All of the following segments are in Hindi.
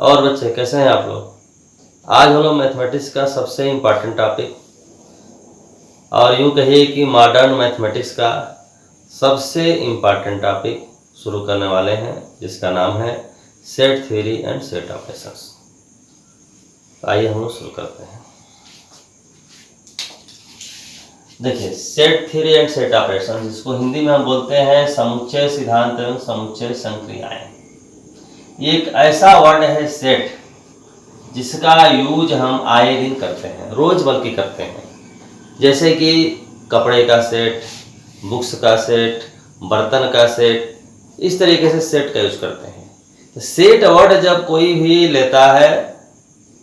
और बच्चे कैसे हैं आप लोग। आज हम लोग मैथमेटिक्स का सबसे इम्पॉर्टेंट टॉपिक और यूँ कहिए कि मॉडर्न मैथमेटिक्स का सबसे इम्पॉर्टेंट टॉपिक शुरू करने वाले हैं, जिसका नाम है set theory and set operations. आइए हम लोग शुरू करते हैं। देखिए, set theory and set operation, जिसको हिंदी में हम बोलते हैं समुच्चय सिद्धांत एवं समुच्चय संक्रियाएं। ये एक ऐसा वर्ड है सेट, जिसका यूज हम आए दिन करते हैं, रोज बल्कि करते हैं। जैसे कि कपड़े का सेट, बुक्स का सेट, बर्तन का सेट, इस तरीके से सेट का यूज करते हैं। तो सेट वर्ड जब कोई भी लेता है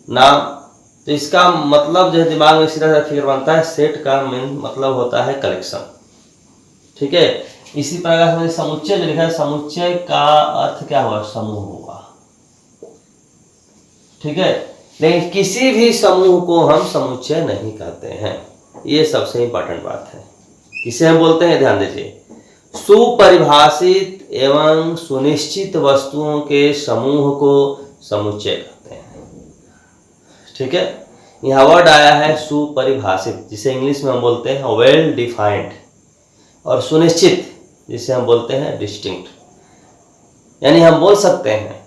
नाम, तो इसका मतलब जो है दिमाग में इसी तरह से फिगर बनता है। सेट का मेन मतलब होता है कलेक्शन, ठीक है। इसी प्रकार से समुच्चय जो लिखा है, समुच्चय का अर्थ क्या हुआ? समूह हुआ, ठीक है। लेकिन किसी भी समूह को हम समुच्चय नहीं कहते हैं, ये सबसे इंपॉर्टेंट बात है। किसे हम बोलते हैं? ध्यान दीजिए, सुपरिभाषित एवं सुनिश्चित वस्तुओं के समूह को समुच्चय कहते हैं, ठीक है। यहाँ वर्ड आया है सुपरिभाषित, जिसे इंग्लिश में हम बोलते हैं वेल डिफाइंड, और सुनिश्चित, जिसे हम बोलते हैं डिस्टिंक्ट। यानी हम बोल सकते हैं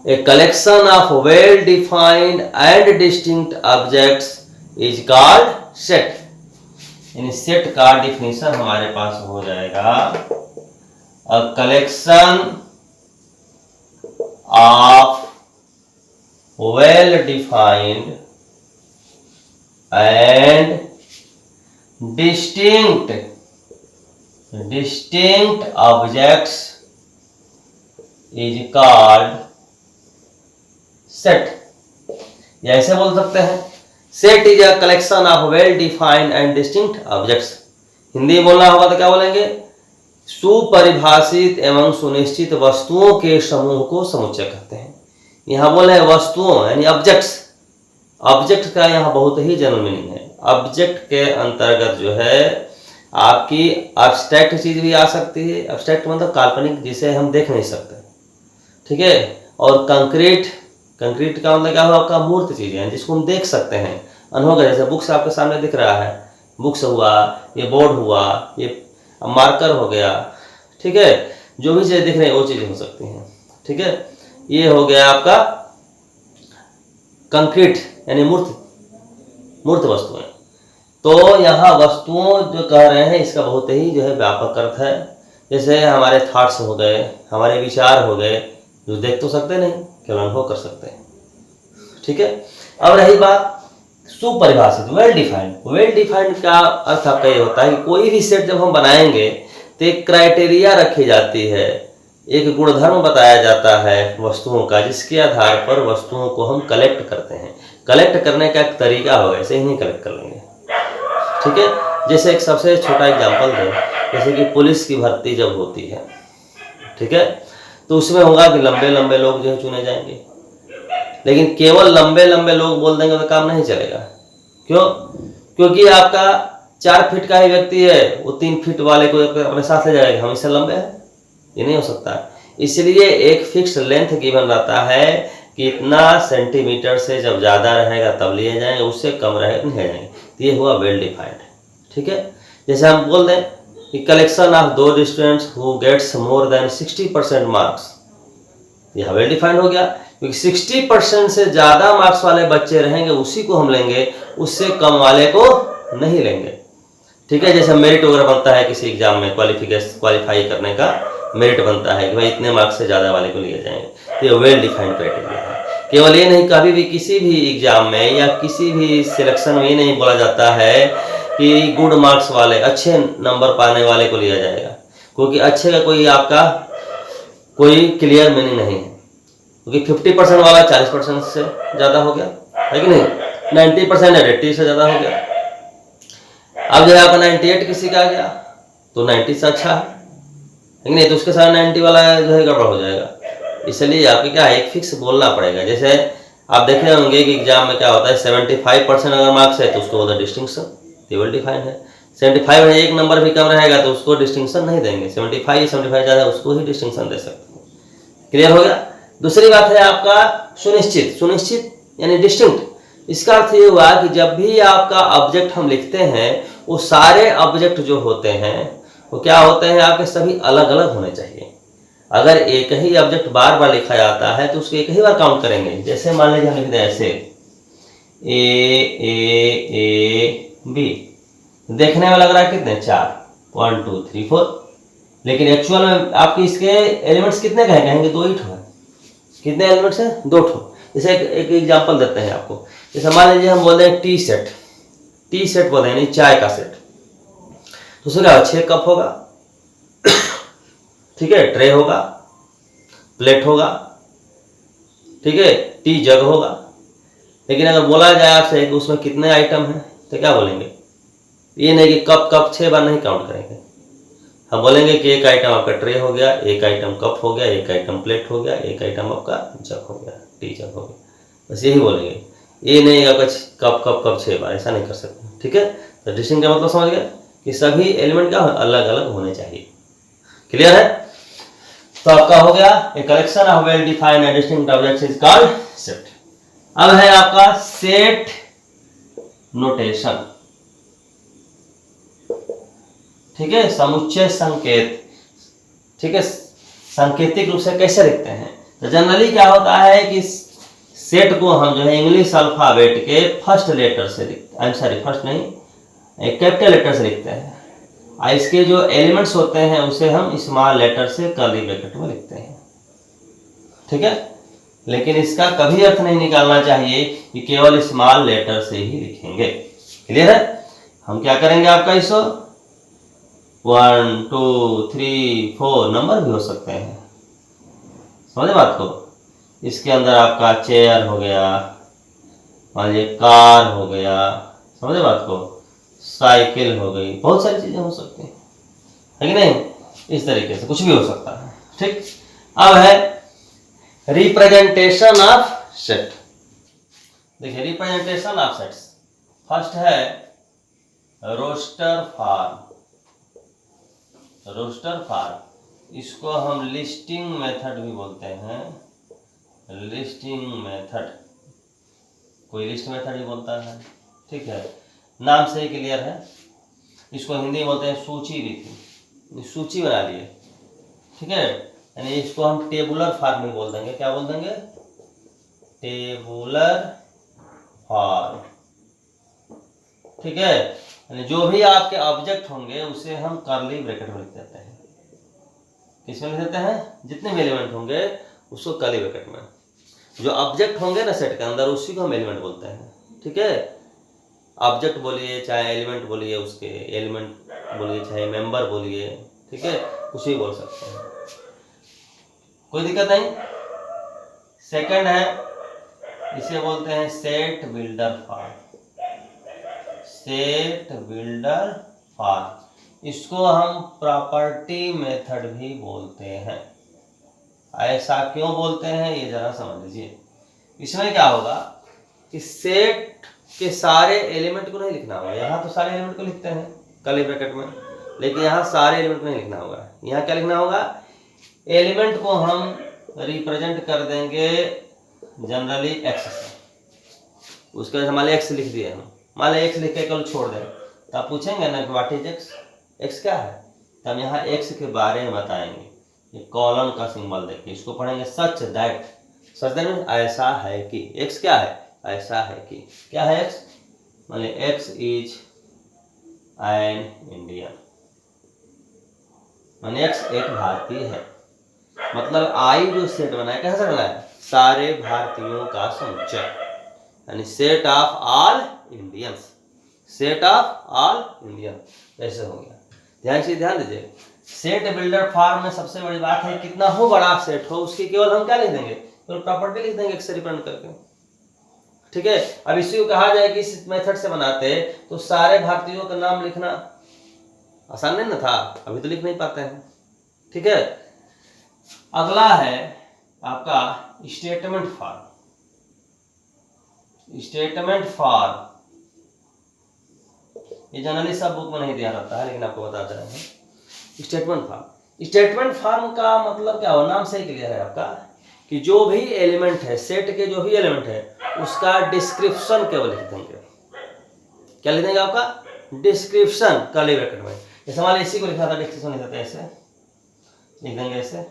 a collection of well defined and distinct objects is called set. यानी सेट का डिफिनीशन हमारे पास हो जाएगा a collection of well defined and distinct objects is called set. या ऐसे बोल सकते हैं, set is a collection of well defined and distinct objects. Hindi में बोलना होगा तो क्या बोलेंगे? सुपरिभाषित एवं सुनिश्चित वस्तुओं के समूह को समुच्चय कहते हैं। यहाँ बोले वस्तुओं यानी ऑब्जेक्ट्स। ऑब्जेक्ट का यहाँ बहुत ही जनरल मीनिंग है। ऑब्जेक्ट के अंतर्गत जो है आपकी एब्स्ट्रैक्ट चीज भी आ सकती है। एब्स्ट्रैक्ट मतलब काल्पनिक, जिसे हम देख नहीं सकते, ठीक है। और कंक्रीट का मतलब क्या हुआ? आपका मूर्त चीज है, जिसको हम देख सकते हैं, अनुभव कर। जैसे बुक्स आपके सामने दिख रहा है, बुक्स हुआ, ये बोर्ड हुआ, ये मार्कर हो गया, ठीक है। जो भी चीजें दिख रही है वो चीजें हो सकती हैं, ठीक है। ये हो गया आपका कंक्रीट यानी मूर्त वस्तुएं। तो यहाँ वस्तुओं जो कह रहे हैं, इसका बहुत ही जो है व्यापक अर्थ है। जैसे हमारे थॉट्स हो गए, हमारे विचार हो गए, जो देख तो सकते नहीं, केवल अनुभव कर सकते हैं, ठीक है। अब रही बात सुपरिभाषित, वेल डिफाइंड का अर्थ आपका ये होता है कि कोई भी सेट जब हम बनाएंगे तो एक क्राइटेरिया रखी जाती है, एक गुणधर्म बताया जाता है वस्तुओं का, जिसके आधार पर वस्तुओं को हम कलेक्ट करते हैं। कलेक्ट करने का एक तरीका होगा, ऐसे ही नहीं कलेक्ट कर लेंगे, ठीक है। जैसे एक सबसे छोटा एग्जाम्पल दें, जैसे कि पुलिस की भर्ती जब होती है, ठीक है, तो उसमें होगा कि लंबे लंबे लोग जो है चुने जाएंगे। लेकिन केवल लंबे लंबे लोग बोल देंगे तो काम नहीं चलेगा। क्यों? क्योंकि आपका 4 फीट का ही व्यक्ति है, वो 3 फीट वाले को अपने साथ ले जाएगा, हम इससे लंबे हैं, ये नहीं हो सकता। इसलिए एक फिक्स लेंथ गिवन रहता है कि इतना सेंटीमीटर से जब ज़्यादा रहेगा तब लिए जाएंगे, उससे कम रहेगा नहीं जाएंगे। तो ये हुआ वेल डिफाइंड, ठीक है। जैसे हम बोल दें कि collection of the students who gets more than 60% marks, यह वेल डिफाइंड हो गया। क्योंकि 60% से ज़्यादा मार्क्स वाले बच्चे रहेंगे, उसी को हम लेंगे, उससे कम वाले को नहीं लेंगे, ठीक है। जैसे मेरिट वगैरह बनता है किसी एग्जाम में, क्वालिफाई करने का मेरिट बनता है कि भाई इतने मार्क्स से ज़्यादा वाले को लिए जाएंगे। तो ये वेल डिफाइंड क्राइटेरिया है। केवल ये नहीं, कभी भी किसी भी एग्जाम में या किसी भी सिलेक्शन में ये नहीं बोला जाता है कि गुड मार्क्स वाले, अच्छे नंबर पाने वाले को लिया जाएगा, क्योंकि अच्छे का कोई आपका कोई क्लियर मीनिंग नहीं है। क्योंकि 50% वाला 40% से ज़्यादा हो गया है कि नहीं, 90% है 80 से ज़्यादा हो गया। अब जो है आपका 98 किसी का आ गया तो 90 से अच्छा है कि नहीं, तो उसके साथ 90 वाला जो है गड़बड़ हो जाएगा। इसलिए आपको क्या है, एक फिक्स बोलना पड़ेगा। जैसे आप देखे होंगे कि एग्जाम में क्या होता है, 75% अगर मार्क्स है तो उसको बोलते हैं डिस्टिंक्शन, वेल डिफाइंड है। 75 है, एक नंबर भी कम रहेगा तो उसको डिस्टिंक्शन नहीं देंगे। 75 ज़्यादा उसको ही डिस्टिंक्शन दे सकते हैं। क्लियर हो गया? दूसरी बात है आपका सुनिश्चित, सुनिश्चित यानी डिस्टिंक्ट। इसका अर्थ ये हुआ कि जब भी आपका ऑब्जेक्ट हम लिखते हैं वो सारे ऑब्जेक्ट जो होते हैं वो क्या होते हैं आपके सभी अलग अलग होने चाहिए। अगर एक ही ऑब्जेक्ट बार बार लिखा जाता है तो उसको एक ही बार काउंट करेंगे। जैसे मान लीजिए हम लिख दें ऐसे ए बी, देखने में लग रहा है कितने 4, 1 2 3 4, लेकिन एक्चुअल में आपके इसके एलिमेंट्स कितने का है, कहेंगे 2 ही ठो है। कितने एलिमेंट्स हैं, 2 ठो। जैसे एक एग्जांपल देते हैं आपको। जैसे मान लीजिए हम बोल रहे हैं टी सेट, टी सेट बोल रहे हैं यानी चाय का सेट, तो उसमें क्या 6 कप होगा, ठीक है, ट्रे होगा, प्लेट होगा, ठीक है, टी जग होगा। लेकिन अगर बोला जाए आपसे कि उसमें कितने आइटम हैं तो क्या बोलेंगे, ये नहीं कि कप कप 6 बार नहीं काउंट करेंगे, हम बोलेंगे कि एक आइटम आपका ट्रे हो गया, एक आइटम कप हो गया, एक आइटम प्लेट हो गया, एक आइटम आपका जग हो गया, टी जग हो गया, बस यही बोलेंगे। ये नहीं आपका कप कप कप 6 बार, ऐसा नहीं कर सकते, ठीक है। तो डिस्टिंक्ट का मतलब समझ गए कि सभी एलिमेंट क्या अलग अलग होने चाहिए। क्लियर है। तो आपका हो गया a collection of well defined and distinct objects is called set. अब है आपका सेट नोटेशन, ठीक है, समुच्चय संकेत, ठीक है, सांकेतिक रूप से कैसे लिखते हैं। तो जनरली क्या होता है कि सेट को हम जो है इंग्लिश अल्फाबेट के फर्स्ट लेटर से लिखते हैं, सॉरी फर्स्ट नहीं, कैपिटल लेटर से लिखते हैं। और इसके जो एलिमेंट्स होते हैं उसे हम स्मॉल लेटर से कर्ली ब्रैकेट में लिखते हैं, ठीक है। लेकिन इसका कभी अर्थ नहीं निकालना चाहिए कि केवल स्मॉल लेटर से ही लिखेंगे। क्लियर है। हम क्या करेंगे आपका इसको 1 2 3 4 नंबर भी हो सकते हैं, समझे बात को। इसके अंदर आपका चेयर हो गया, मान लीजिए कार हो गया, समझे बात को, साइकिल हो गई, बहुत सारी चीजें हो सकती हैं, है कि नहीं। इस तरीके से कुछ भी हो सकता है, ठीक। अब है रिप्रेजेंटेशन ऑफ सेट। देखिए रिप्रेजेंटेशन ऑफ सेट्स, फर्स्ट है रोस्टर फॉर्म। रोस्टर फॉर्म, इसको हम लिस्टिंग मेथड भी बोलते हैं, लिस्टिंग मेथड, कोई लिस्ट मेथड ही बोलता है, ठीक है, नाम से ही क्लियर है। इसको हिंदी में बोलते हैं सूची भी, सूची बना लिए, ठीक है। यानी इसको हम टेबुलर फॉर्म में बोल देंगे, क्या बोल देंगे, टेबुलर फॉर्म, ठीक है। यानी जो भी आपके ऑब्जेक्ट होंगे उसे हम कर्ली ब्रैकेट में लिख देते हैं। किसमें लिख देते हैं, जितने भी एलिमेंट होंगे उसको कर्ली ब्रैकेट में। जो ऑब्जेक्ट होंगे ना सेट के अंदर उसी को हम एलिमेंट बोलते हैं, ठीक है। ऑब्जेक्ट बोलिए चाहे एलिमेंट बोलिए, उसके एलिमेंट बोलिए चाहे मेंबर बोलिए, ठीक है, कुछ भी बोल सकते हैं, कोई दिक्कत नहीं। सेकंड है, इसे बोलते हैं set builder form, set builder form. इसको हम प्रॉपर्टी मेथड भी बोलते हैं। ऐसा क्यों बोलते हैं ये जरा समझ लीजिए। इसमें क्या होगा कि सेट के सारे एलिमेंट को नहीं लिखना होगा। यहाँ तो सारे एलिमेंट को लिखते हैं कर्ली ब्रैकेट में, लेकिन यहाँ सारे एलिमेंट को नहीं लिखना होगा। यहाँ क्या लिखना होगा, एलिमेंट को हम रिप्रेजेंट कर देंगे जनरली एक्स से। उसके वजह से मान लीजिए एक्स लिख दिए हम, मान लीजिए एक्स लिख के केवल छोड़ दें तो आप पूछेंगे ना कि व्हाट इज एक्स, एक्स क्या है, तो हम यहाँ एक्स के बारे में बताएंगे। ये कॉलन का सिंबल देखिए, इसको पढ़ेंगे such that, such that means ऐसा है कि। एक्स क्या है, ऐसा है कि, क्या है एक्स, मान लीजिए एक्स इज एन इंडियन, माने एक्स एक भारतीय है। मतलब आई जो सेट बना है कैसा बना है, सारे भारतीयों का समुच्चय, यानी set of all Indians, set of all Indian, ऐसे हो गया। ध्यान दीजिए, सेट बिल्डर फॉर्म में सबसे बड़ी बात है कितना हो बड़ा सेट हो उसकी केवल हम क्या लिख देंगे, केवल प्रॉपर्टी लिख देंगे एक्स से रिप्रेजेंट करके, ठीक है। अब इसी को कहा जाए कि इस मेथड से बनाते तो सारे भारतीयों का नाम लिखना आसान नहीं ना था, अभी तो लिख नहीं पाते हैं, ठीक है। अगला है आपका स्टेटमेंट फॉर्म। स्टेटमेंट फॉर्म ये जनरली सब बुक में नहीं दिया रहता है, लेकिन आपको बताते रहे हैं। स्टेटमेंट फॉर्म, स्टेटमेंट फॉर्म का मतलब क्या हो, नाम से ही क्लियर है आपका कि जो भी एलिमेंट है, सेट के जो भी एलिमेंट है उसका डिस्क्रिप्शन केवल लिख देंगे। क्या लिख देंगे आपका? डिस्क्रिप्शन कर्ली ब्रैकेट में। जैसे मान लीजिए इसी को लिखा था, डिस्क्रिप्शन लिख देते हैं, ऐसे लिख देंगे, ऐसे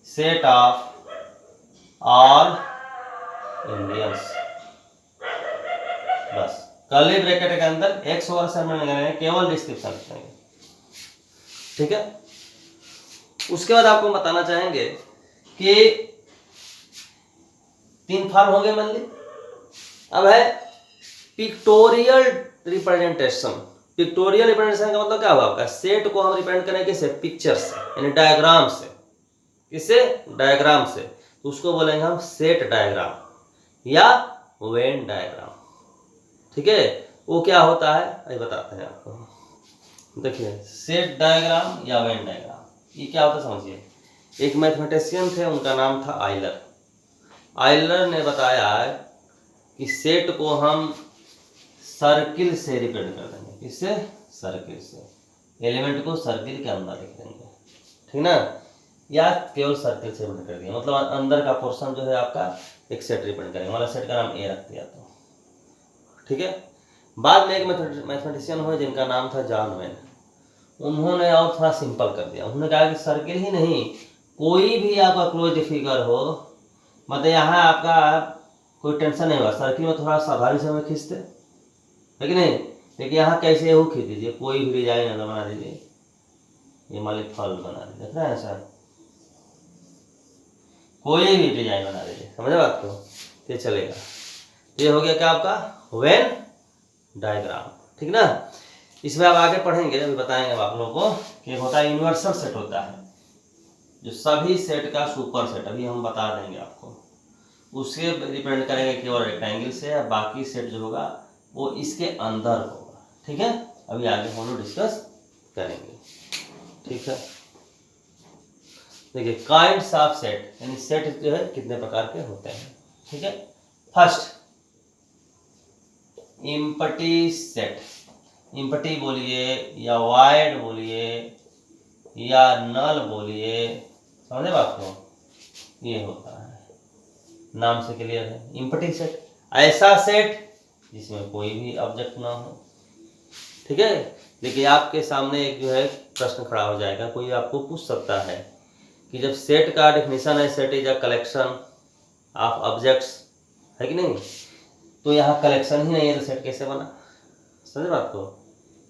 सेट ऑफ ऑल इंडियंस, बस कर्ली ब्रैकेट के अंदर एक्स ओवर से हम केवल डिस्क्रिप्शन लिखेंगे। ठीक है। उसके बाद आपको बताना चाहेंगे कि 3 फॉर्म हो गए मान ली। अब है पिक्टोरियल रिप्रेजेंटेशन। पिक्टोरियल रिप्रेजेंटेशन का मतलब क्या होगा आपका? सेट को हम रिप्रेजेंट करें किससे? पिक्चर से, यानी डायग्राम से। किससे? डायग्राम से। तो उसको बोलेंगे हम सेट डायग्राम या वेन डायग्राम। ठीक है। वो क्या होता है अभी बताते हैं आपको। देखिए सेट डायग्राम या वेन डायग्राम ये क्या होता है समझिए। एक मैथमेटिशियन थे, उनका नाम था आइलर। आइलर ने बताया कि सेट को हम सर्किल से रिप्रेजेंट कर देंगे। किससे? सर्किल से। एलिमेंट को सर्किल के अंदर लिख देंगे, ठीक ना, या केवल सर्किल से रिप्रेजेंट कर दिया, मतलब अंदर का पोर्शन जो है आपका एक सेट रिप्रेजेंट करेंगे, मतलब सेट का नाम ए रख दिया तो। ठीक है। बाद में एक मैथमेटिशियन हुए जिनका नाम था जॉन वेन। उन्होंने और थोड़ा सिंपल कर दिया। उन्होंने कहा कि सर्किल ही नहीं, कोई भी आपका क्लोज फिगर हो, मतलब यहाँ आपका कोई टेंशन नहीं हुआ, सर्किल में थोड़ा सावधानी से हमें खींचते है कि नहीं, लेकिन यहाँ कैसे वो खींच दीजिए, कोई भी डिजाइन अलग बना दीजिए, ये मान लीजिए फल बना दीजिए, देख रहे हैं सर, कोई भी डिजाइन बना दीजिए, समझे बात को, ये चलेगा। ये हो गया क्या आपका वेन डायग्राम। ठीक ना। इसमें आप आगे पढ़ेंगे, अभी बताएंगे आप लोगों को कि होता है यूनिवर्सल सेट होता है, जो सभी सेट का सुपर सेट, अभी हम बता देंगे आपको। उसके रिप्रेजेंट करेंगे केवल रेक्टेंगल से, या बाकी सेट जो होगा वो इसके अंदर होगा। ठीक है। अभी आगे हम लोग डिस्कस करेंगे। ठीक है। देखिए काइंड्स ऑफ सेट, यानी सेट जो है कितने प्रकार के होते हैं। ठीक है। First empty set. इम्पटी बोलिए या वाइड बोलिए या नल बोलिए, समझे बात को, ये होता है, नाम से क्लियर है। इम्पटी सेट ऐसा सेट जिसमें कोई भी ऑब्जेक्ट ना हो। ठीक है। देखिए आपके सामने एक जो है प्रश्न खड़ा हो जाएगा, कोई आपको पूछ सकता है कि जब सेट का डेफिनेशन है set is a collection of objects, है कि नहीं, तो यहाँ कलेक्शन ही नहीं है तो सेट कैसे बना? समझे बात को।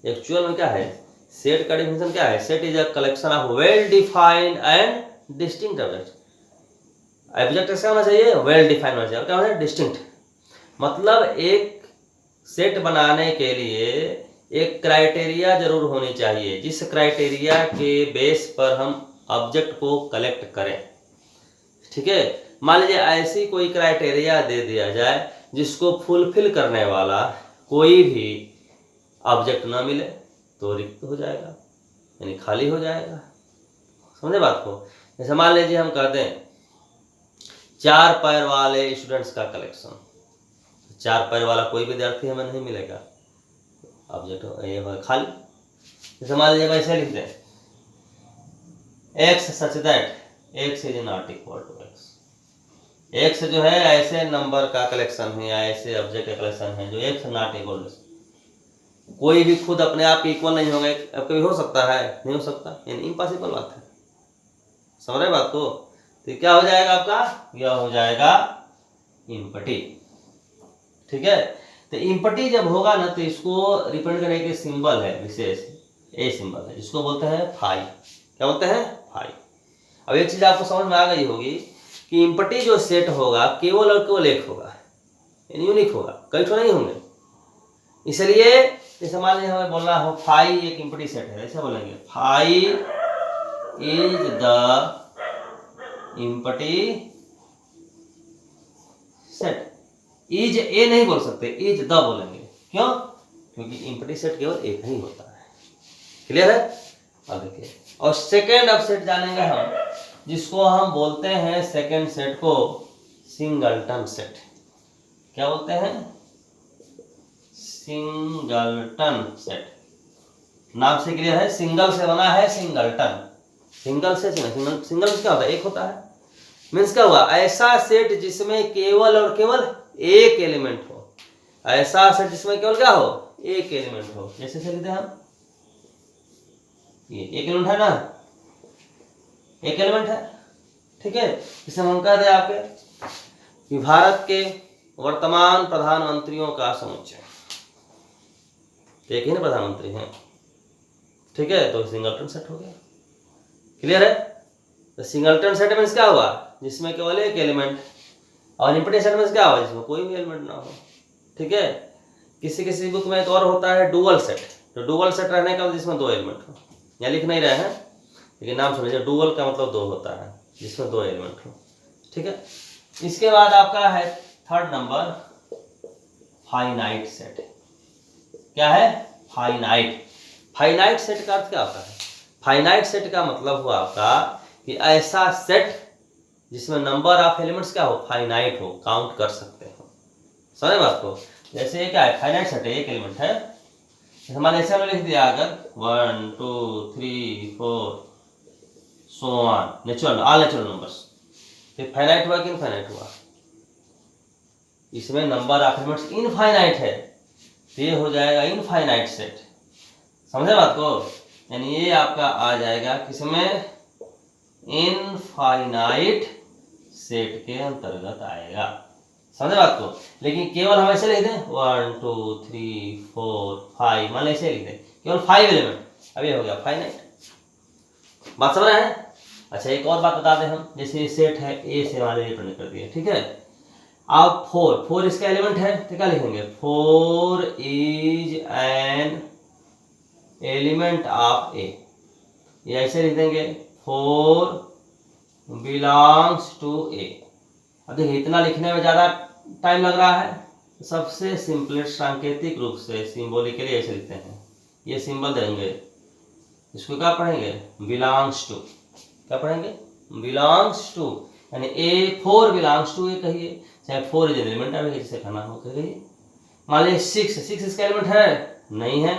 एक्चुअल में क्या है सेट का डेफिनेशन क्या है? Set is a collection of well defined and distinct object. Object कैसा होना चाहिए? वेल डिफाइंड होना चाहिए। क्या होना है? डिस्टिंक्ट। मतलब एक सेट बनाने के लिए एक क्राइटेरिया जरूर होनी चाहिए, जिस क्राइटेरिया के बेस पर हम ऑब्जेक्ट को कलेक्ट करें। ठीक है। मान लीजिए ऐसी कोई क्राइटेरिया दे दिया जाए जिसको फुलफिल करने वाला कोई भी ऑब्जेक्ट ना मिले तो रिक्त हो जाएगा, यानी खाली हो जाएगा। समझे बात को। जैसे मान लीजिए हम कहते हैं 4 पैर वाले स्टूडेंट्स का कलेक्शन, 4 पैर वाला कोई विद्यार्थी हमें नहीं मिलेगा, ऑब्जेक्ट ये खाली। जैसे मान लीजिए ऐसे लिख दें x such that x is not equal to x. X जो है ऐसे नंबर का कलेक्शन है या ऐसे ऑब्जेक्ट का कलेक्शन है जो एक्स नॉट इक्वल टू, कोई भी खुद अपने आप इक्वल नहीं होगा। अब कभी हो सकता है? नहीं हो सकता, यानी इम्पॉसिबल बात है। समझ रहे बात को। तो क्या हो जाएगा आपका? यह हो जाएगा इम्पटी। ठीक है। तो इम्पटी जब होगा ना तो इसको रिप्रेजेंट करने के सिंबल है विशेष, ए सिंबल है, जिसको बोलते हैं फाई। क्या बोलते हैं? फाई। अब एक चीज आपको समझ में आ गई होगी कि इम्पटी जो सेट होगा केवल और केवल एक होगा, यानी यूनिक होगा, कई तो नहीं होंगे। इसलिए जैसे मान लीजिए हमें बोलना हो फाई एक इम्पटी सेट है, ऐसे बोलेंगे phi is the empty set. Is a नहीं बोल सकते, इज द बोलेंगे। क्यों? क्योंकि इम्पटी सेट केवल एक ही होता है। क्लियर है? अब देखिए, और सेकेंड अब सेट जानेंगे हम, जिसको हम बोलते हैं सेकेंड सेट को सिंगलटन सेट। क्या बोलते हैं? Singleton set. नाम से क्लियर है, सिंगल से बना है सिंगलटन। सिंगल से सिंगल, सिंगल से क्या होता है? एक होता है। मीन्स क्या हुआ, ऐसा सेट जिसमें केवल और केवल एक एलिमेंट हो, ऐसा सेट जिसमें केवल क्या हो, एक एलिमेंट हो। जैसे से लिखते हैं हम, ये एक एलिमेंट है ना, एक एलिमेंट है, ठीक है। इसे हम कह रहे आपके कि भारत के वर्तमान प्रधानमंत्रियों का समुच्चय, एक ही ना प्रधानमंत्री हैं, ठीक है, तो सिंगलटन सेट हो गया। क्लियर है? तो सिंगलटन सेट मीन्स क्या हुआ, जिसमें केवल एक एलिमेंट, और इम्पटी सेट मीन्स क्या हुआ, जिसमें कोई भी एलिमेंट ना हो, ठीक है। किसी किसी बुक में एक और होता है डुअल सेट, तो डुअल सेट रहने का जिसमें दो एलिमेंट हो, यहाँ लिख नहीं रहे हैं लेकिन नाम सुन लीजिए, डुअल का मतलब दो होता है, जिसमें दो एलिमेंट हो, ठीक है। इसके बाद आपका है थर्ड नंबर, फाइनाइट सेट। क्या है? फाइनाइट। फाइनाइट सेट का अर्थ क्या होता है? फाइनाइट सेट का मतलब हुआ आपका कि ऐसा सेट जिसमें नंबर ऑफ एलिमेंट्स क्या हो, फाइनाइट हो, काउंट कर सकते हो। समझे बात को? जैसे क्या है, फाइनाइट सेट है, एक एलिमेंट है, हमारे ऐसे में लिख दिया अगर 1 2 3 4 so on, natural, all natural numbers, तो फाइनाइट हुआ कि इनफाइनाइट हुआ? इसमें नंबर ऑफ एलिमेंट्स इनफाइनाइट है, तो ये हो जाएगा इनफाइनाइट सेट। समझे बात को? यानी ये आपका आ जाएगा किसमें, इनफाइनाइट सेट के अंतर्गत आएगा। समझे बात को? लेकिन केवल हम ऐसे लिख दें 1 2 3 4 5, मान लीजिए ऐसे लिख दें केवल 5 एलिमेंट, अब ये हो गया फाइनाइट। बात समझ रहे हैं? अच्छा, एक और बात बता दें हम, जैसे सेट है ए से वाले रिप्रेजेंट कर दिए, ठीक है। अब 4 इसका एलिमेंट है, तो क्या लिखेंगे, 4 इज एन एलिमेंट ऑफ ए, ये ऐसे लिख देंगे 4 बिलोंग्स टू ए। अब देखिए इतना लिखने में ज़्यादा टाइम लग रहा है, तो सबसे सिंपलेस्ट सांकेतिक रूप से सिंबॉलिकली ऐसे लिखते हैं, ये सिंबल देंगे, इसको क्या पढ़ेंगे, बिलोंग्स टू। क्या पढ़ेंगे, बिलोंग्स टू, यानी ए 4 बिलोंग्स टू ए कहिए, चाहे 4 इज एलिमेंट ऑफ ए, जिसे कहना हो कहिए। मान लीजिए 6 इसका एलिमेंट है, नहीं है,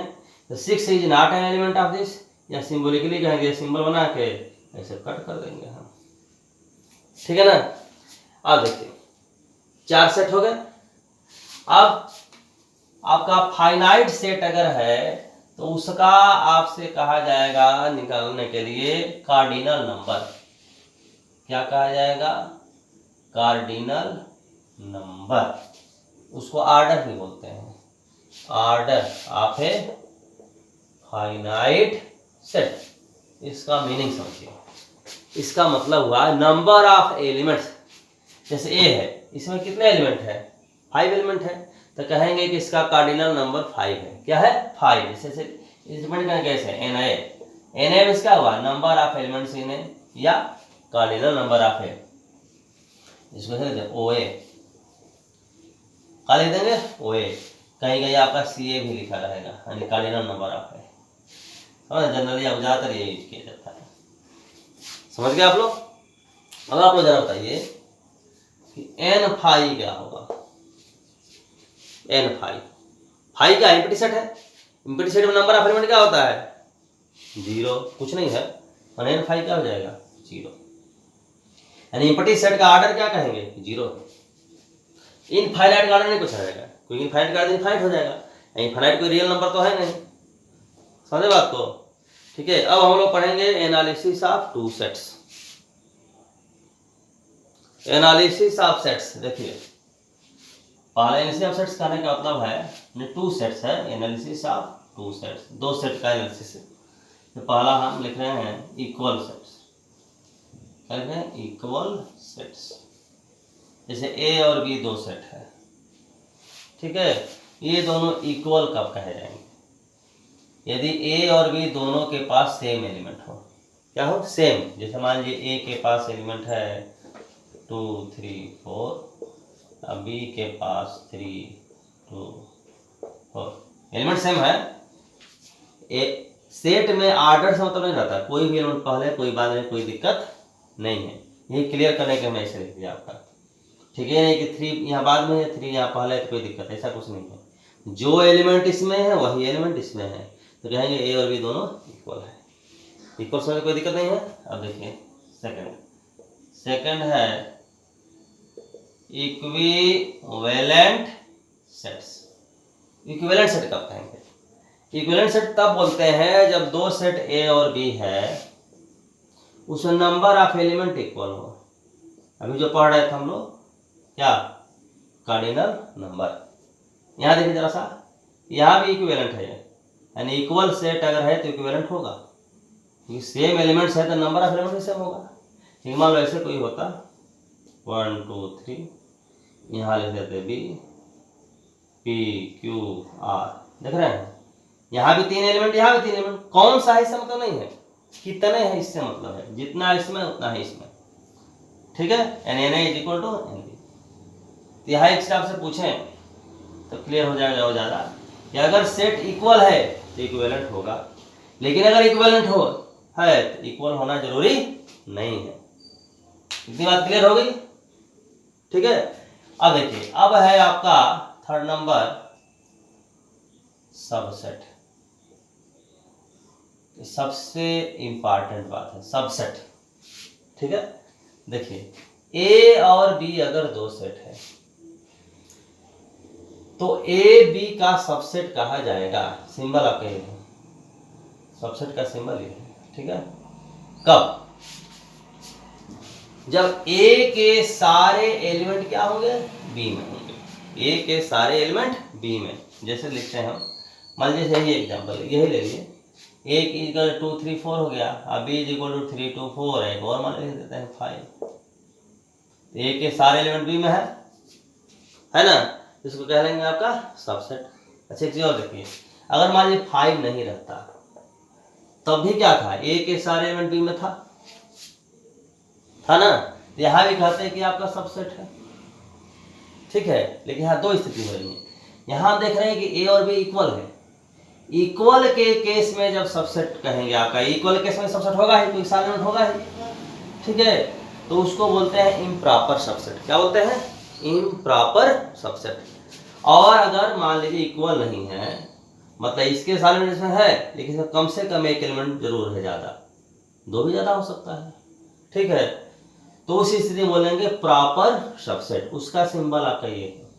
तो 6 is not an element of this, या सिंबॉलिकली कहेंगे, सिंबल बना के ऐसे कट कर देंगे हम, ठीक है ना। अब देखिए 4 सेट हो गए। अब आपका फाइनाइट सेट अगर है तो उसका आपसे कहा जाएगा निकालने के लिए कार्डिनल नंबर। क्या कहा जाएगा, कार्डिनल नंबर, उसको आर्डर भी बोलते हैं, order of a finite set. इसका मीनिंग समझिए, इसका मतलब हुआ नंबर ऑफ एलिमेंट्स। जैसे ए है, इसमें कितने एलिमेंट है, 5 एलिमेंट है, तो कहेंगे कि इसका कार्डिनल नंबर 5 है। क्या है, 5। जैसे डिपेंड करेंगे कैसे, एन ए में क्या हुआ, नंबर ऑफ एलिमेंट्स इन ए, या कार्डिनल नंबर ऑफ ए, इसको ओ ए, क्या लिख देंगे, ओ ए। कहीं कहीं आपका सी ए भी लिखा रहेगा, यानी cardinal number of A. Generally आप ज़्यादातर ये यूज किया जाता है। समझ गए आप लोग? अब आप लोग जरा बताइए कि एन फाई क्या होगा। एन फाई क्या इम्पटी सेट है, इम्पटी सेट में नंबर ऑफ एलिमेंट क्या होता है, 0, कुछ नहीं है, और एन फाई क्या हो जाएगा, 0। यानी इम्पटी सेट का ऑर्डर क्या कहेंगे, 0। इनफाइनाइट का ऑर्डर नहीं कुछ रहेगा, क्योंकि इनफाइनाइट का इनफाइनाइट हो जाएगा, इनफाइनाइट कोई रियल नंबर तो है नहीं। समझे बात को? ठीक है। अब हम लोग पढ़ेंगे analysis of 2 sets. Analysis of sets, देखिए पहला एनालिसिस ऑफ सेट्स कहने का मतलब है 2 सेट्स है, एनालिसिस ऑफ 2 सेट्स, 2 सेट का एनालिसिस है। तो पहला हम लिख रहे हैं इक्वल सेट्स, क्या लिख रहे हैं, इक्वल सेट्स। जैसे ए और बी 2 सेट है, ठीक है, ये दोनों इक्वल कब कहे जाएंगे, यदि ए और बी दोनों के पास सेम एलिमेंट हो। क्या हो, सेम। जैसे मान लीजिए ए के पास एलिमेंट है 2 3 4, अब बी के पास 3 2 4, एलिमेंट सेम है। सेट में आर्डर से मतलब नहीं रहता, कोई भी एलिमेंट पहले कोई बाद में, कोई दिक्कत नहीं है। यही क्लियर करने के मैं ऐसे लिख दिया आपका, ठीक है, नहीं कि 3 यहाँ बाद में है, 3 यहाँ पहले है, तो कोई दिक्कत, ऐसा कुछ नहीं है। जो एलिमेंट इसमें है वही एलिमेंट इसमें है, तो कहेंगे ए और बी दोनों इक्वल है। इक्वल से कोई दिक्कत नहीं है। अब देखिए सेकंड है इक्विवेलेंट सेट्स। इक्विवेलेंट सेट कब कहेंगे? इक्विवेलेंट सेट तब बोलते हैं जब दो सेट ए और बी है, उसमें नंबर ऑफ एलिमेंट इक्वल हो। अभी जो पढ़ रहे थे हम लोग क्या, कार्डिनल नंबर। यहाँ देखिए जरा सा, यहाँ भी इक्विवेलेंट है, यानी इक्वल सेट अगर है तो इक्विवेलेंट होगा, क्योंकि सेम एलिमेंट्स है तो नंबर ऑफ एलिमेंट सेम होगा। ठीक, मान लो ऐसे कोई होता 1 2 3, यहाँ लिख देते बी पी क्यू आर, देख रहे हैं यहाँ भी 3 एलिमेंट, यहाँ भी 3 एलिमेंट। कौन सा है इससे मतलब नहीं है, कितने हैं इससे मतलब है, जितना इसमें उतना है इसमें। ठीक है, यानी n is equal to n B. तो यहाँ एक हिसाब से पूछें तो क्लियर हो जाएगा और ज़्यादा कि अगर सेट इक्वल है तो इक्विवेलेंट होगा, लेकिन अगर इक्विवेलेंट हो है तो इक्वल होना जरूरी नहीं है। इतनी बात क्लियर हो गई? ठीक है, अब देखिए, अब है आपका थर्ड नंबर सबसेट। सबसे इंपॉर्टेंट बात है सबसेट। ठीक है, देखिए ए और बी अगर दो सेट है तो ए बी का सबसेट कहा जाएगा। सिंबल आपका ये है, सबसेट का सिंबल ये है। ठीक है, कब? जब ए के सारे एलिमेंट क्या होंगे, बी में होंगे। ए के सारे एलिमेंट बी में, जैसे लिखते हैं हम, मान लीजिए यही एग्जांपल यही ले लिए, ए इक्वल 2 3 4 हो गया, अब बी इक्वल टू 3 2 4 है, और मान लिख देते हैं 5। ए के सारे एलिमेंट बी में है ना, इसको कह लेंगे आपका सबसेट। अच्छा एक चीज और देखिए, अगर मान लीजिए 5 नहीं रहता तब भी क्या था, ए के सारे एलिमेंट बी में था ना, यहाँ भी कहते हैं कि आपका सबसेट है। ठीक है, लेकिन यहाँ दो स्थिति हो रही है। यहाँ देख रहे हैं कि ए और बी इक्वल है, इक्वल के केस में जब सबसेट कहेंगे, आपका इक्वल केस में सबसेट होगा ही, कोई सारे एलिमेंट होगा ही। ठीक है, तो उसको बोलते हैं इम्प्रॉपर सबसेट। क्या बोलते हैं? Improper subset. और अगर मान लीजिए इक्वल नहीं है, मतलब इसके सारे एलिमेंट इसमें है लेकिन इसमें कम से कम एक एलिमेंट जरूर है ज्यादा, दो भी ज्यादा हो सकता है। ठीक है, तो उस स्थिति बोलेंगे प्रॉपर सबसेट। उसका सिंबल आपका ये है,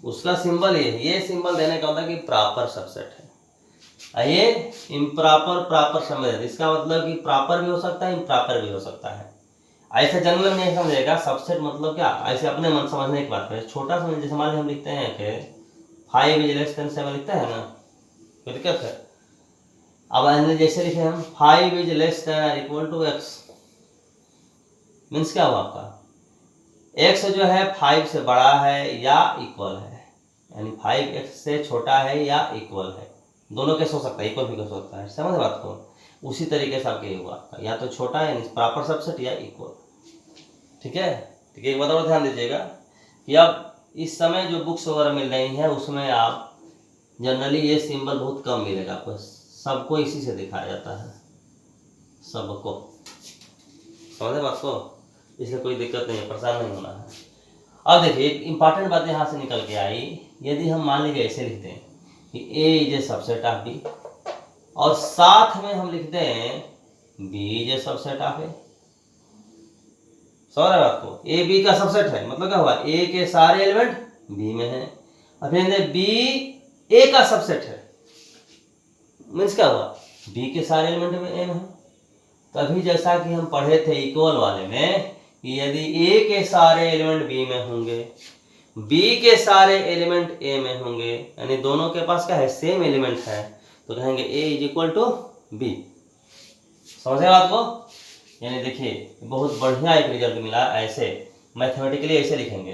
उसका सिंबल ये सिंबल देने का होता है कि प्रॉपर सबसेट है। ये इम्प्रॉपर प्रॉपर समझ, इसका मतलब कि प्रॉपर भी हो सकता है, इम्प्रॉपर भी हो सकता है। ऐसे जनरल में नहीं समझेगा सबसेट मतलब क्या, ऐसे अपने मन समझने की बात है। छोटा समझ, जैसे मान हम लिखते हैं कि 5 इज लेस देन 7 लिखते हैं ना, कोई दिक्कत है? अब जैसे लिखे हम 5 is less than equal to x, means क्या हुआ आपका, x जो है 5 से बड़ा है या इक्वल है, यानी 5x से छोटा है या इक्वल है। दोनों कैसे हो सकता है, इक्वल भी कैसे हो सकता है, समझ बात को? उसी तरीके से आपके हुआ, या तो छोटा है यानी प्रॉपर सबसेट या इक्वल। ठीक है, ठीक है, एक बात और ध्यान दीजिएगा कि अब इस समय जो बुक्स वगैरह मिल रही हैं उसमें आप जनरली ये सिंबल बहुत कम मिलेगा आपको, सबको इसी से दिखाया जाता है, सबको। समझे बात को? इसलिए कोई दिक्कत नहीं है, परेशान नहीं होना है। अब देखिए एक इंपॉर्टेंट बात यहाँ से निकल के आई, यदि हम मान लीजिए ऐसे लिखते हैं कि A is a subset of B, और साथ में हम लिखते हैं B is a subset of A. समझ रहे बात को? ए बी का सबसेट है, मतलब क्या हुआ, ए के सारे एलिमेंट बी में है, और फिर बी ए का सबसेट है, मीन्स क्या हुआ, बी के सारे एलिमेंट में ए में है। तभी जैसा कि हम पढ़े थे इक्वल वाले में कि यदि ए के सारे एलिमेंट बी में होंगे, बी के सारे एलिमेंट ए में होंगे, यानी दोनों के पास क्या है, सेम एलिमेंट है, तो कहेंगे ए इज इक्वल टू बी। समझे बात को? यानी देखिए बहुत बढ़िया एक रिजल्ट मिला, ऐसे मैथमेटिकली ऐसे लिखेंगे,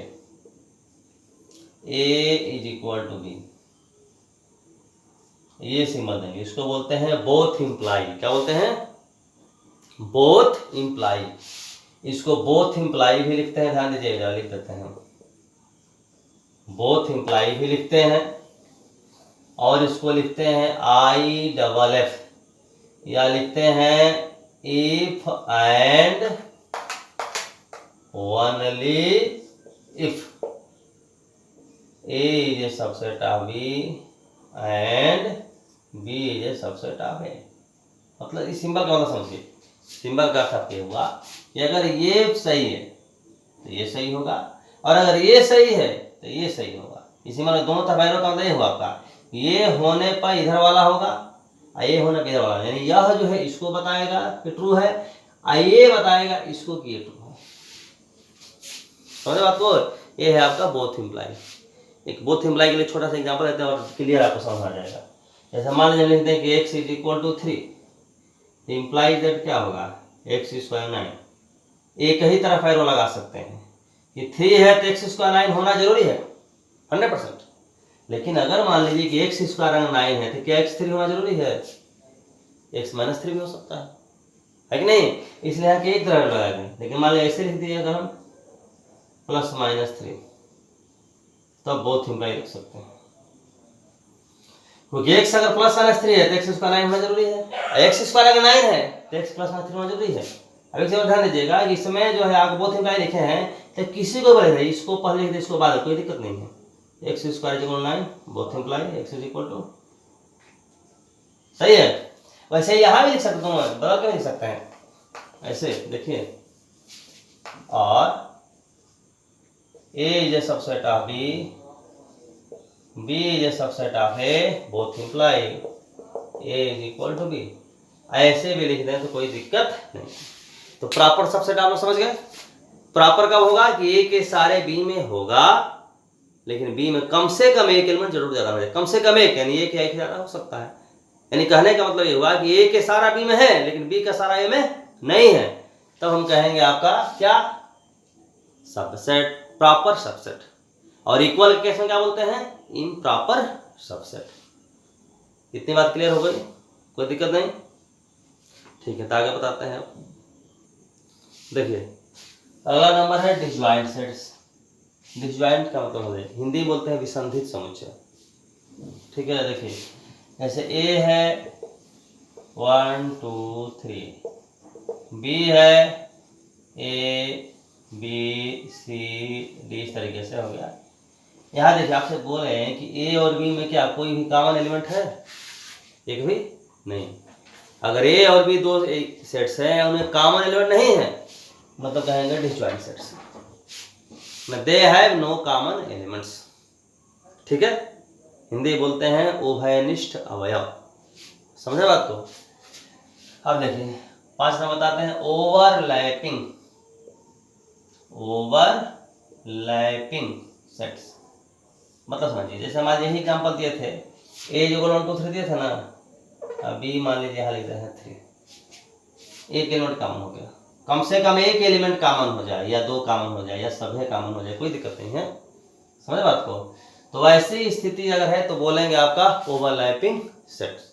ए इज इक्वल टू बी, ये सिंबल देंगे, इसको बोलते हैं बोथ इम्प्लाई। क्या बोलते हैं? Both imply. इसको बोथ इम्प्लाई भी लिखते हैं, ध्यान दीजिएगा, लिख देते हैं बोथ इम्प्लाई भी लिखते हैं, और इसको लिखते हैं आई डबल एफ, या लिखते हैं if and only if A is a subset of B and B is a subset of A. मतलब इस सिंबल का मतलब समझिए, सिंबल का अर्थ आपके हुआ कि अगर ये सही है तो ये सही होगा, और अगर ये सही है तो ये सही होगा। इसी मतलब दोनों तरफ एरो का मतलब ये हुआ आपका, ये होने पर इधर वाला होगा और ये होने पर इधर वाला, यानी यह जो है इसको बताएगा कि ट्रू है, और ये बताएगा इसको कि ये ट्रू है। समझे बात को? ये है आपका बोथ इम्प्लाई। एक बोथ इम्प्लाई के लिए छोटा सा एग्जांपल लेते हैं और क्लियर आपको समझ आ जाएगा। जैसे मान लीजिए लिखते हैं कि x is equal to 3, implies that क्या होगा, x स्क्वायर 9। एक ही तरफ एरो लगा सकते हैं कि 3 है तो x स्क्वायर 9 होना जरूरी है 100%। लेकिन अगर मान लीजिए कि x स्क्वायर अगर 9 है तो क्या x 3 होना जरूरी है? x माइनस 3 भी हो सकता है कि नहीं? इसलिए यहाँ के एक तरफ लगाएंगे, लेकिन मान लीजिए ऐसे लिख दिए अगर हम प्लस माइनस 3, तो बोथ इम्प्लाई लिख सकते हैं, क्योंकि x अगर प्लस माइनस 3 है तो x स्क्वायर 9 होना जरूरी है, x स्क्वायर अगर 9 है तो x प्लस माइनस 3 होना जरूरी है। अब एक ध्यान दीजिएगा कि इसमें जो है आप बोथ इम्प्लाई लिखे हैं तो किसी को बोले इसको पहले लिख दे इसको बाद, कोई दिक्कत नहीं है। x square equal 9 both imply x is equal to, सही है। वैसे यहाँ भी लिख सकते हैं, बदल के लिख सकते हैं ऐसे, देखिए, और A is a subset of B, B is a subset of A, both imply A is equal to B। ऐसे भी लिख दें तो कोई दिक्कत नहीं। तो प्रॉपर सबसेट आप लोग समझ गए। प्रॉपर कब होगा कि A के सारे B में होगा, लेकिन B में कम से कम एक एलिमेंट जरूर ज्यादा हो जाए, कम से कम एक, यानी एक या एक ज्यादा हो सकता है। यानी कहने का मतलब ये हुआ कि A के सारा B में है लेकिन B का सारा A में नहीं है, तब हम कहेंगे आपका क्या, सबसेट, प्रॉपर सबसेट। और इक्वल के केस में क्या बोलते हैं, इम्प्रॉपर सबसेट। इतनी बात क्लियर हो गई, कोई दिक्कत नहीं? ठीक है, तो आगे बताते हैं। देखिए अगला नंबर है डिसजॉइंट सेट्स। डिसजॉइंट का मतलब है, हिंदी बोलते हैं विसंधित समुच्चय। ठीक है, देखिए जैसे A है 1 2 3, B है A B C D, इस तरीके से हो गया। यहाँ देखिए आपसे बोल रहे हैं कि A और B में क्या कोई भी कॉमन एलिमेंट है? एक भी नहीं। अगर A और B दो सेट्स हैं उनमें कॉमन एलिमेंट नहीं है, मतलब कहेंगे disjoint sets, they have no common elements. ठीक है, हिंदी बोलते हैं उभयनिष्ठ अवयव। समझे बात को? अब देखिए 5 नंबर बताते हैं ओवरलैपिंग, ओवरलैपिंग सेट्स। मतलब समझिए, जैसे हमारे यही एग्जांपल दिए थे, A जो 1 2 3 दिए थे ना, अब B मान लीजिए यहाँ लिख रहे हैं 3, एक एलिमेंट कॉमन हो गया। कम से कम एक एलिमेंट कॉमन हो जाए, या 2 कॉमन हो जाए, या सभी कॉमन हो जाए, कोई दिक्कत नहीं है। समझ बात को? तो वैसी स्थिति अगर है तो बोलेंगे आपका ओवरलैपिंग सेट्स।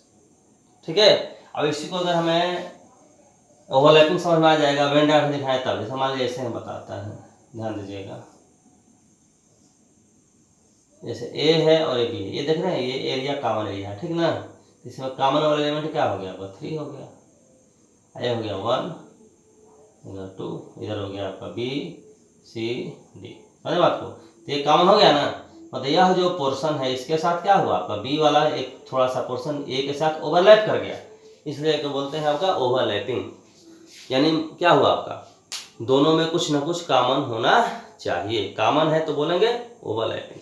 ठीक है, अब इसी को अगर हमें ओवरलैपिंग समझ में आ जाएगा, वेन डायग्राम दिखाएं तब। जैसे मान लीजिए ऐसे हम बताता है, ध्यान दीजिएगा, जैसे A है और B है, ये देख रहे हैं, ये एरिया कॉमन एरिया है, ठीक ना? इसमें कॉमन वाला एलिमेंट क्या हो गया, 3 हो गया, ये हो गया 1, इधर 2, इधर हो गया आपका B C D। समझे बात को? तो ये कॉमन हो गया ना, मतलब यह जो पोर्शन है इसके साथ क्या हुआ आपका, B वाला एक थोड़ा सा पोर्शन A के साथ ओवरलैप कर गया, इसलिए तो बोलते हैं आपका ओवरलैपिंग। यानी क्या हुआ आपका, दोनों में कुछ ना कुछ कॉमन होना चाहिए, कॉमन है तो बोलेंगे ओवरलैपिंग।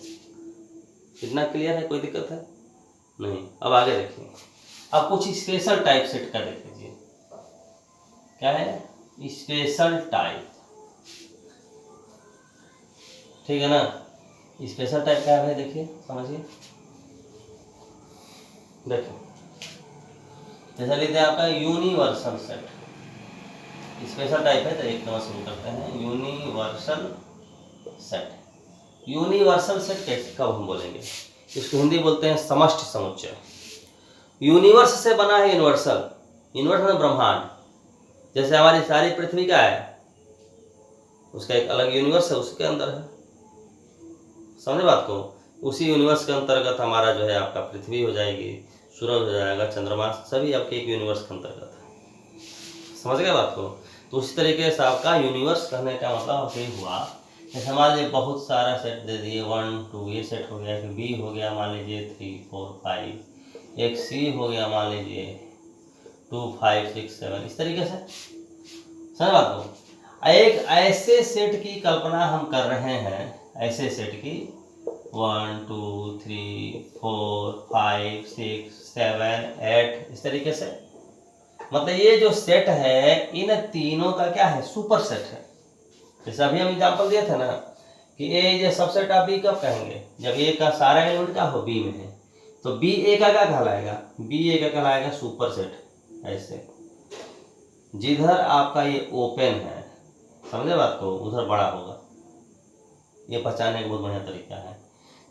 कितना क्लियर है, कोई दिक्कत है नहीं? अब आगे देखिए, अब कुछ स्पेशल टाइप सेट का देख लीजिए। क्या है, स्पेशल टाइप। ठीक है ना, स्पेशल टाइप क्या है देखिए, समझिए। देखिए जैसा लिखते हैं आपका यूनिवर्सल सेट, स्पेशल टाइप है तो एक नंबर शुरू करते हैं, यूनिवर्सल सेट। यूनिवर्सल सेट कैसे, कब हम बोलेंगे इसको, हिंदी बोलते हैं समष्टि समुच्चय। यूनिवर्स से बना है यूनिवर्सल, यूनिवर्स ब्रह्मांड। जैसे हमारी सारी पृथ्वी का है, उसका एक अलग यूनिवर्स है, उसके अंदर है। समझे बात को? उसी यूनिवर्स के अंतर्गत हमारा जो है आपका पृथ्वी हो जाएगी, सूरज हो जाएगा, चंद्रमा, सभी आपके एक यूनिवर्स के अंतर्गत है। समझ गए बात को? तो उसी तरीके से आपका यूनिवर्स कहने का मतलब ये हुआ, जैसे मान लीजिए बहुत सारा सेट दे दिए, 1 2 ये सेट हो गया, फिर B हो गया मान लीजिए 3 4 5, एक C हो गया मान लीजिए 2 5 6 7, इस तरीके से। समझ बात को? एक ऐसे सेट की कल्पना हम कर रहे हैं, ऐसे सेट की 1 2 3 4 5 6 7 8 इस तरीके से, मतलब ये जो सेट है इन तीनों का क्या है, सुपर सेट है। जैसे अभी हम एग्जांपल दिए थे ना कि ए जो सबसेट ऑफ बी कब कहेंगे, जब ए का सारा एलिमेंट क्या हो, बी में है, तो बी ए का क्या कहलाएगा, बी ए का कहलाएगा सुपर सेट। ऐसे जिधर आपका ये ओपन है, समझे बात को, उधर बड़ा होगा, ये पहचानने का बहुत बढ़िया तरीका है।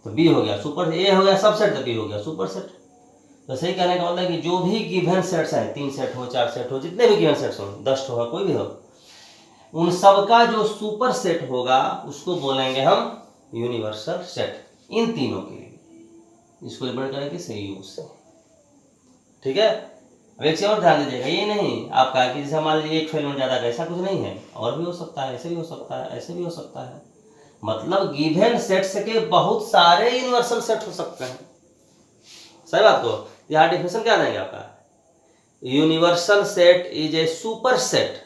तो बी हो गया सुपर, ए हो गया सबसेट, तो बी हो गया सुपर सेट। तो सही कहने का मतलब है कि जो भी गिवन सेट्स हैं, 3 सेट हो 4 सेट हो, जितने भी गिवन सेट्स हो, 10 हो कोई भी हो, उन सब का जो सुपर सेट होगा उसको बोलेंगे हम यूनिवर्सल सेट, इन तीनों के लिए। इसको रिप्रेजेंट करेंगे से यू से, ठीक है। अब एक चीज और ध्यान दीजिएगा, ये नहीं आपका कि जैसे मान लीजिए एक एलिमेंट ज्यादा का, ऐसा कुछ नहीं है, और भी हो सकता है, ऐसे भी हो सकता है, ऐसे भी हो सकता है, मतलब गिवन सेट्स के बहुत सारे यूनिवर्सल सेट हो सकते हैं। सही बात को, यहाँ डिफिनेशन क्या देंगे आपका, universal set is A super set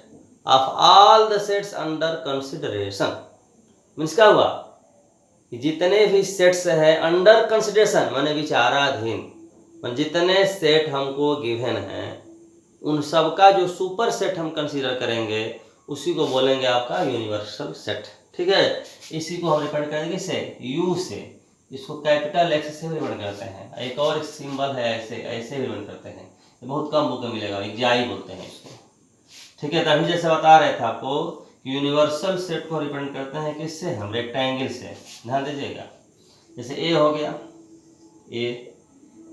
of all the sets under consideration. Means क्या हुआ कि जितने भी सेट्स है अंडर कंसिडरेशन माने विचाराधीन, जितने सेट हमको गिवन हैं उन सब का जो सुपर सेट हम कंसीडर करेंगे उसी को बोलेंगे आपका यूनिवर्सल सेट, ठीक है। इसी को हम रिप्रेजेंट करेंगे से यू से, इसको कैपिटल एक्स से रिप्रेजेंट करते हैं। एक और सिंबल है ऐसे, ऐसे रिप्रेजेंट करते हैं, ये बहुत कम बुक में मिलेगा, जाई बोलते हैं इसको, ठीक है। तभी जैसे बता रहे थे आपको कि यूनिवर्सल सेट को रिप्रेजेंट करते हैं किससे, हम रेक्टेंगल से, ध्यान दीजिएगा। जैसे ए हो गया,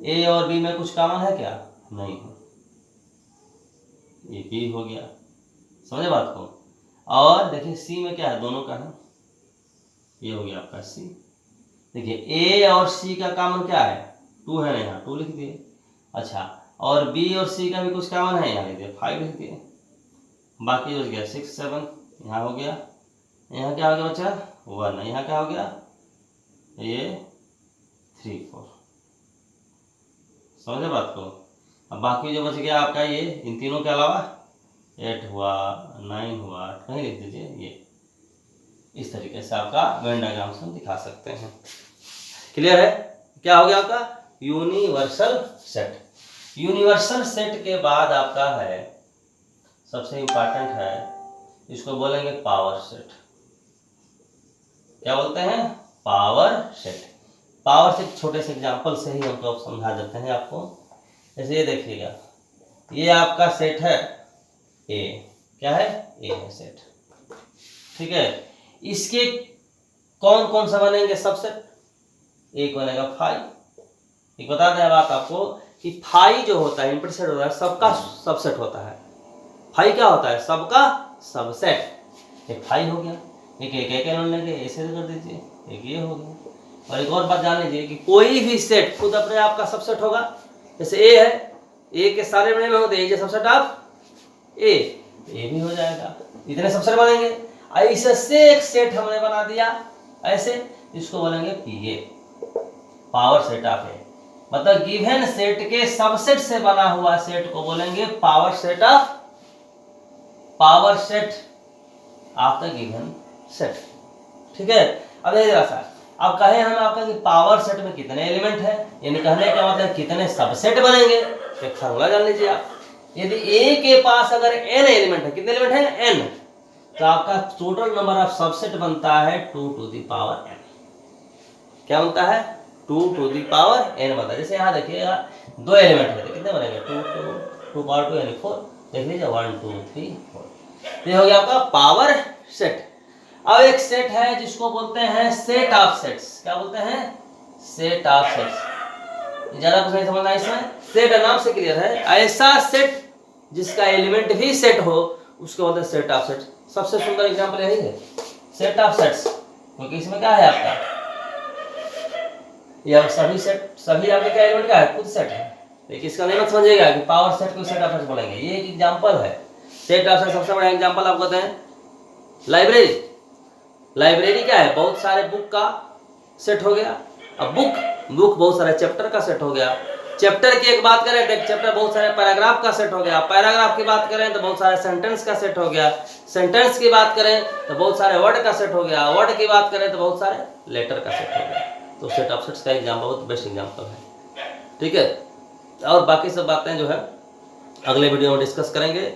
ए और बी में कुछ कॉमन है क्या, नहीं है, ये बी हो गया, समझे बात को। और देखिए सी में क्या है, दोनों का है, ये हो गया आपका सी। देखिए ए और सी का कॉमन क्या है, 2 है ना, यहाँ 2 लिख दिए। अच्छा, और बी और सी का भी कुछ कॉमन है, यहाँ लिख दिए 5 लिख दिए। बाकी हो गया 6 7, यहाँ हो गया, यहाँ क्या हो गया बच्चा 1, यहाँ क्या हो गया ये 3 4, समझे बात को। अब बाकी जो बच गया आपका ये इन तीनों के अलावा 8 हुआ 9 हुआ, कहीं लिख दीजिए ये, इस तरीके से आपका वेन डायग्राम से हम दिखा सकते हैं। क्लियर है, क्या हो गया आपका यूनिवर्सल सेट। यूनिवर्सल सेट के बाद आपका है सबसे इंपॉर्टेंट है, इसको बोलेंगे पावर सेट। क्या बोलते हैं, पावर सेट। पावर सेट छोटे से एग्जांपल से ही हम तो समझा देते हैं आपको। जैसे ये देखिएगा, ये आपका सेट है ए, क्या है ए है सेट, ठीक है। इसके कौन कौन सा बनेंगे सबसेट, एक बनेगा फाई। एक बता दें बात आपको कि फाई जो होता है इनपुट सेट होता है, सबका सबसेट होता है। फाई क्या होता है, सबका सबसेट। एक फाई हो गया, एक एलिमेंट लेंगे ऐसे कर दीजिए, एक ये हो गया। और एक और बात जान लीजिए कि कोई भी सेट खुद अपने आप का सबसेट होगा। जैसे ए है, ए के सारे बने में होते हैं सबसेट ऑफ ए भी हो जाएगा, इतने सबसेट बनेंगे। ऐसे एक सेट हमने बना दिया ऐसे, इसको बोलेंगे पीए, पावर सेट ऑफ ए। मतलब गिवन सेट के सबसेट से बना हुआ सेट को बोलेंगे power set of the given set, ठीक है। अब देखिए जरा सा, अब कहे हम आपका कि पावर सेट में कितने एलिमेंट है, यानी कहने का मतलब कितने सबसेट बनेंगे। एक फॉर्मूला जान लीजिए आप, यदि ए के पास अगर n एलिमेंट है, कितने एलिमेंट है n, तो आपका टोटल नंबर ऑफ सबसेट बनता है 2 to the power n। क्या बनता है 2 to the power n बनता है। जैसे यहाँ देखिएगा 2 एलिमेंट है, कितने बनेंगे 2 power 2 यानी 4, देख लीजिए 1 2 3 4, ये हो गया आपका पावर सेट। अब एक सेट है जिसको बोलते हैं सेट ऑफ सेट्स। क्या बोलते हैं, सेट ऑफ सेट्स। ज्यादा कुछ नहीं समझना इसमें, सेट नाम से क्लियर है। ऐसा सेट जिसका एलिमेंट भी सेट हो उसको बोलते हैं सेट ऑफ सेट्स। सबसे सुंदर एग्जांपल यही है सेट ऑफ सेट्स, क्योंकि इसमें क्या है आपका, यह सभी सेट, सभी आपके क्या एलिमेंट का है, खुद सेट है। लेकिन इसका नहीं मत समझिएगा कि पावर सेट को सेट ऑफ सेट्स बोलेंगे, ये एक एग्जांपल है। सेट ऑफ सेट सबसे बड़ा एग्जांपल आप कहते हैं लाइब्रेरी। लाइब्रेरी क्या है, बहुत सारे बुक का सेट हो गया। अब बुक बहुत सारे चैप्टर का सेट हो गया। चैप्टर की एक बात करें तो चैप्टर बहुत सारे पैराग्राफ का सेट हो गया, पैराग्राफ की बात करें तो बहुत सारे सेंटेंस का सेट हो गया, सेंटेंस की बात करें तो बहुत सारे वर्ड का सेट हो गया, वर्ड की बात करें तो बहुत सारे लेटर का सेट हो गया। तो सेट ऑफ सेट्स का एग्जाम बहुत बेस्ट एग्जाम्पल है, ठीक है। और बाकी सब बातें जो है अगले वीडियो में डिस्कस करेंगे,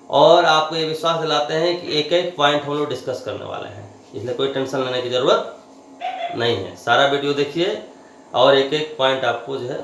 और आपको ये विश्वास दिलाते हैं कि एक एक पॉइंट हम लोग डिस्कस करने वाले हैं, इसलिए कोई टेंशन लेने की ज़रूरत नहीं है। सारा वीडियो देखिए और एक एक पॉइंट आपको जो है